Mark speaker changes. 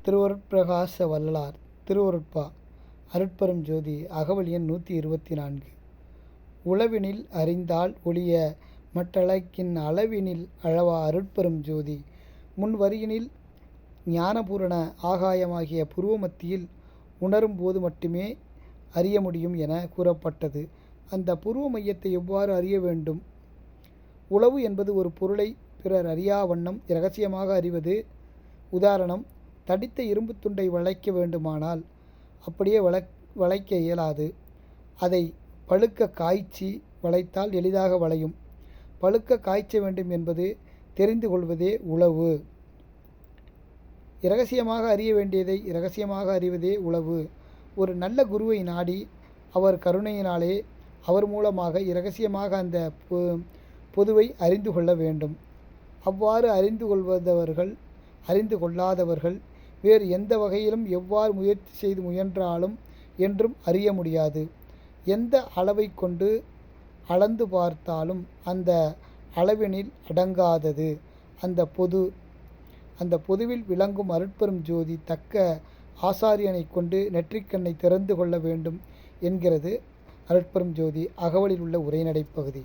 Speaker 1: திருவருட்பிரகாச வள்ளலார் திருவருட்பா அருட்பெரும் ஜோதி அகவல் எண் 124. உளவினில் அறிந்தால் ஒழிய மற்றழைக்கின் அளவினில் அளவா அருட்பெரும் ஜோதி. முன்வரியினில் ஞானபூரண ஆகாயமாகிய புருவமத்தியில் உணரும் போது மட்டுமே அறிய முடியும் என கூறப்பட்டது. அந்த புருவ மையத்தை எவ்வாறு அறிய வேண்டும்? உளவு என்பது ஒரு பொருளை பிறர் அறியா வண்ணம் இரகசியமாக அறிவது. உதாரணம், தடித்த இரும்பு துண்டை வளைக்க வேண்டுமானால் அப்படியே வளைக்க இயலாது. அதை பழுக்க காய்ச்சி வளைத்தால் எளிதாக வளையும். பழுக்க காய்ச்ச வேண்டும் என்பது தெரிந்து கொள்வதே உளவு. இரகசியமாக அறிய வேண்டியதை இரகசியமாக அறிவதே உளவு. ஒரு நல்ல குருவை நாடி அவர் கருணையினாலே அவர் மூலமாக இரகசியமாக அந்த பொதுவை அறிந்து கொள்ள வேண்டும். அவ்வாறு அறிந்து கொள்ளாதவர்கள் வேறு எந்த வகையிலும் எவ்வாறு முயற்சி செய்து முயன்றாலும் என்றும் அறிய முடியாது. எந்த அளவை கொண்டு அளந்து பார்த்தாலும் அந்த அளவினில் அடங்காதது அந்த பொதுவில் விளங்கும் அருட்பெரும் ஜோதி. தக்க ஆசாரியனை கொண்டு நெற்றிக்கண்ணை திறந்து கொள்ள வேண்டும் என்கிறது அருட்பெரும் ஜோதி அகவலில் உள்ள உரைநடை பகுதி.